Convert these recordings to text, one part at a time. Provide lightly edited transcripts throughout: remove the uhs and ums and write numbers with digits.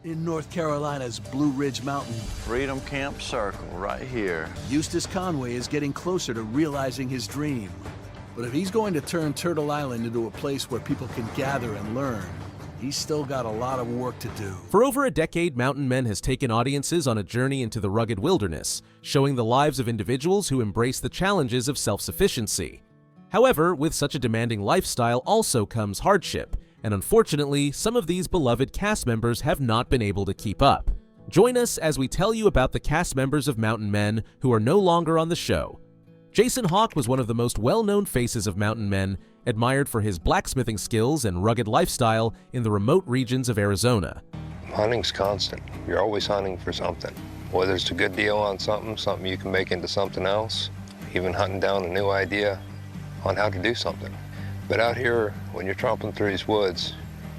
In North Carolina's Blue Ridge Mountain, Freedom Camp Circle, right here. Eustace Conway is getting closer to realizing his dream. But if he's going to turn Turtle Island into a place where people can gather and learn, he's still got a lot of work to do. For over a decade, Mountain Men has taken audiences on a journey into the rugged wilderness, showing the lives of individuals who embrace the challenges of self-sufficiency. However, with such a demanding lifestyle also comes hardship, and unfortunately, some of these beloved cast members have not been able to keep up. Join us as we tell you about the cast members of Mountain Men who are no longer on the show. Jason Hawk was one of the most well-known faces of Mountain Men, admired for his blacksmithing skills and rugged lifestyle in the remote regions of Arizona. Hunting's constant. You're always hunting for something. Whether it's a good deal on something you can make into something else, even hunting down a new idea on how to do something. But out here, when you're tromping through these woods,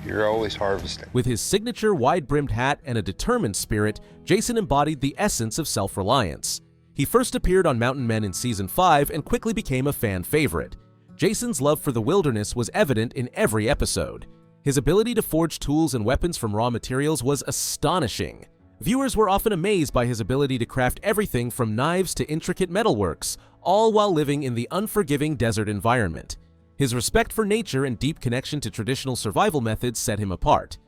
you're always harvesting. With his signature wide-brimmed hat and a determined spirit, Jason embodied the essence of self-reliance. He first appeared on Mountain Men in Season 5 and quickly became a fan favorite. Jason's love for the wilderness was evident in every episode. His ability to forge tools and weapons from raw materials was astonishing. Viewers were often amazed by his ability to craft everything from knives to intricate metalworks, all while living in the unforgiving desert environment. His respect for nature and deep connection to traditional survival methods set him apart.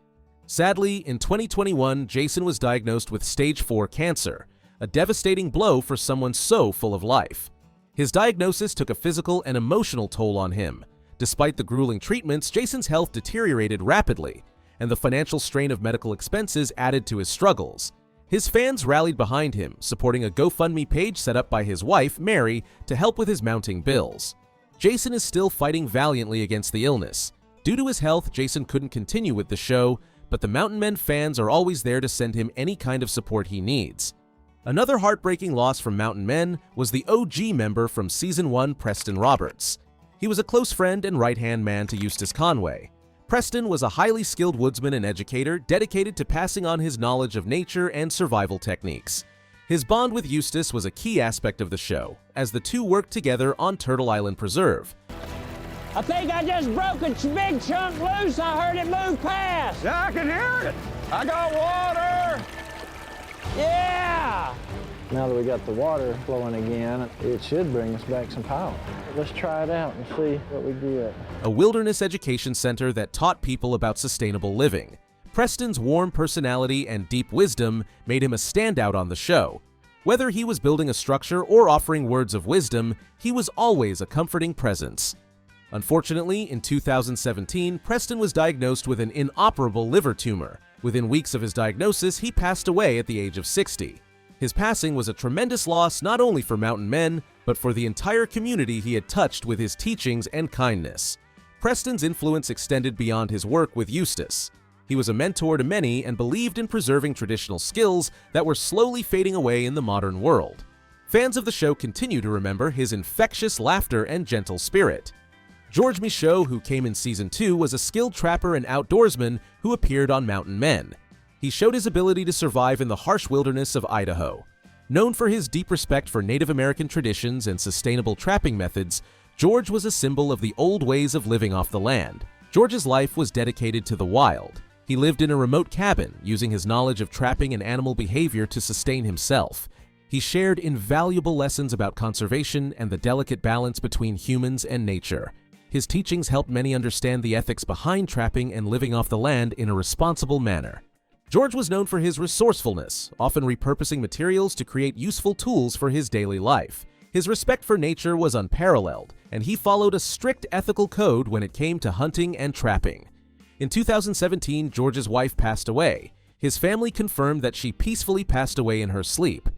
Sadly, in 2021, Jason was diagnosed with stage 4 cancer, a devastating blow for someone so full of life. His diagnosis took a physical and emotional toll on him. Despite the grueling treatments, Jason's health deteriorated rapidly, and the financial strain of medical expenses added to his struggles. His fans rallied behind him, supporting a GoFundMe page set up by his wife, Mary, to help with his mounting bills. Jason is still fighting valiantly against the illness. Due to his health, Jason couldn't continue with the show, but the Mountain Men fans are always there to send him any kind of support he needs. Another heartbreaking loss from Mountain Men was the OG member from Season 1, Preston Roberts. He was a close friend and right-hand man to Eustace Conway. Preston was a highly skilled woodsman and educator dedicated to passing on his knowledge of nature and survival techniques. His bond with Eustace was a key aspect of the show, as the two worked together on Turtle Island Preserve. I think I just broke a big chunk loose. I heard it move past. Yeah, I can hear it. I got water. Yeah! Now that we got the water flowing again, it should bring us back some power. Let's try it out and see what we get. A wilderness education center that taught people about sustainable living. Preston's warm personality and deep wisdom made him a standout on the show. Whether he was building a structure or offering words of wisdom, he was always a comforting presence. Unfortunately, in 2017, Preston was diagnosed with an inoperable liver tumor. Within weeks of his diagnosis, he passed away at the age of 60. His passing was a tremendous loss not only for Mountain Men, but for the entire community he had touched with his teachings and kindness. Preston's influence extended beyond his work with Eustace. He was a mentor to many and believed in preserving traditional skills that were slowly fading away in the modern world. Fans of the show continue to remember his infectious laughter and gentle spirit. George Misho, who came in Season 2, was a skilled trapper and outdoorsman who appeared on Mountain Men. He showed his ability to survive in the harsh wilderness of Idaho. Known for his deep respect for Native American traditions and sustainable trapping methods, George was a symbol of the old ways of living off the land. George's life was dedicated to the wild. He lived in a remote cabin, using his knowledge of trapping and animal behavior to sustain himself. He shared invaluable lessons about conservation and the delicate balance between humans and nature. His teachings helped many understand the ethics behind trapping and living off the land in a responsible manner. George was known for his resourcefulness, often repurposing materials to create useful tools for his daily life. His respect for nature was unparalleled, and he followed a strict ethical code when it came to hunting and trapping. In 2017, George's wife passed away. His family confirmed that she peacefully passed away in her sleep.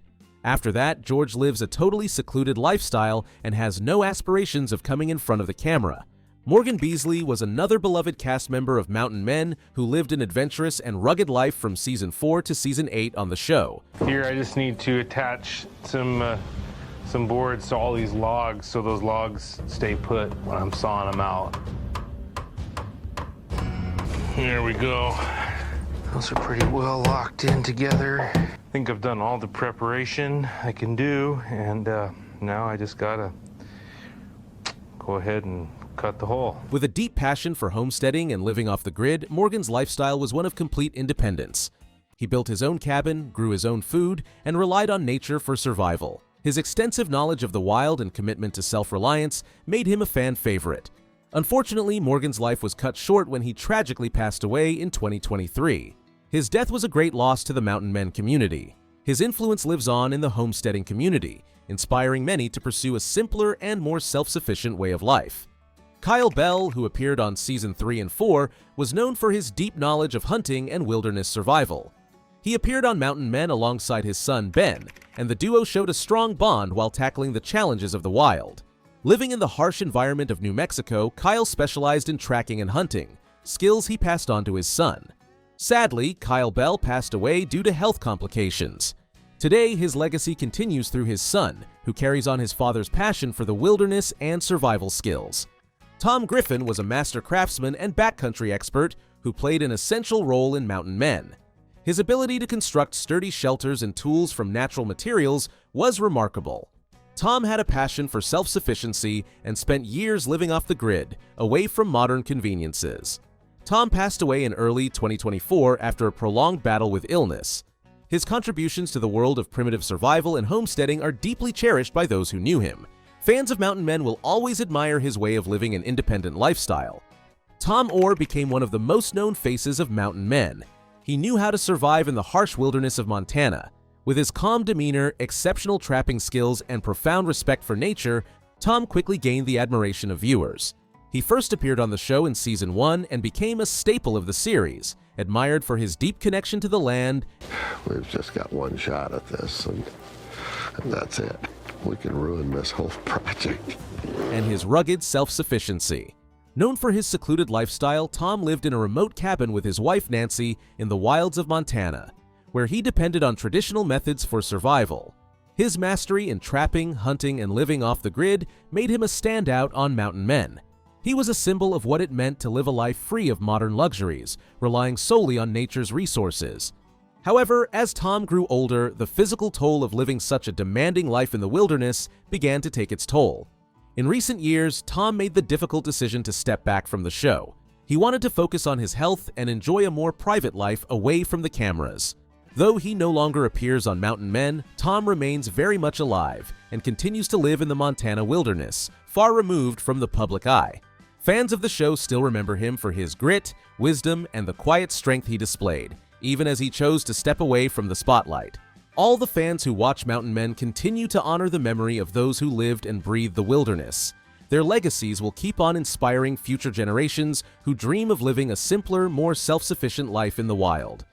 After that, George lives a totally secluded lifestyle and has no aspirations of coming in front of the camera. Morgan Beasley was another beloved cast member of Mountain Men who lived an adventurous and rugged life from Season 4 to Season 8 on the show. Here I just need to attach some boards to all these logs so those logs stay put when I'm sawing them out. There we go. Those are pretty well locked in together. I think I've done all the preparation I can do, and now I just gotta go ahead and cut the hole. With a deep passion for homesteading and living off the grid, Morgan's lifestyle was one of complete independence. He built his own cabin, grew his own food, and relied on nature for survival. His extensive knowledge of the wild and commitment to self-reliance made him a fan favorite. Unfortunately, Morgan's life was cut short when he tragically passed away in 2023. His death was a great loss to the mountain men community. His influence lives on in the homesteading community, inspiring many to pursue a simpler and more self-sufficient way of life. Kyle Bell, who appeared on Season 3 and 4, was known for his deep knowledge of hunting and wilderness survival. He appeared on Mountain Men alongside his son Ben, and the duo showed a strong bond while tackling the challenges of the wild. Living in the harsh environment of New Mexico, Kyle specialized in tracking and hunting, skills he passed on to his son. Sadly, Kyle Bell passed away due to health complications. Today, his legacy continues through his son, who carries on his father's passion for the wilderness and survival skills. Tom Griffin was a master craftsman and backcountry expert who played an essential role in Mountain Men. His ability to construct sturdy shelters and tools from natural materials was remarkable. Tom had a passion for self-sufficiency and spent years living off the grid, away from modern conveniences. Tom passed away in early 2024 after a prolonged battle with illness. His contributions to the world of primitive survival and homesteading are deeply cherished by those who knew him. Fans of Mountain Men will always admire his way of living an independent lifestyle. Tom Orr became one of the most known faces of Mountain Men. He knew how to survive in the harsh wilderness of Montana. With his calm demeanor, exceptional trapping skills, and profound respect for nature, Tom quickly gained the admiration of viewers. He first appeared on the show in Season 1 and became a staple of the series, admired for his deep connection to the land. We've just got one shot at this, and that's it. We can ruin this whole project. And his rugged self-sufficiency. Known for his secluded lifestyle, Tom lived in a remote cabin with his wife Nancy in the wilds of Montana, where he depended on traditional methods for survival. His mastery in trapping, hunting, and living off the grid made him a standout on Mountain Men. He was a symbol of what it meant to live a life free of modern luxuries, relying solely on nature's resources. However, as Tom grew older, the physical toll of living such a demanding life in the wilderness began to take its toll. In recent years, Tom made the difficult decision to step back from the show. He wanted to focus on his health and enjoy a more private life away from the cameras. Though he no longer appears on Mountain Men, Tom remains very much alive and continues to live in the Montana wilderness, far removed from the public eye. Fans of the show still remember him for his grit, wisdom, and the quiet strength he displayed, even as he chose to step away from the spotlight. All the fans who watch Mountain Men continue to honor the memory of those who lived and breathed the wilderness. Their legacies will keep on inspiring future generations who dream of living a simpler, more self-sufficient life in the wild.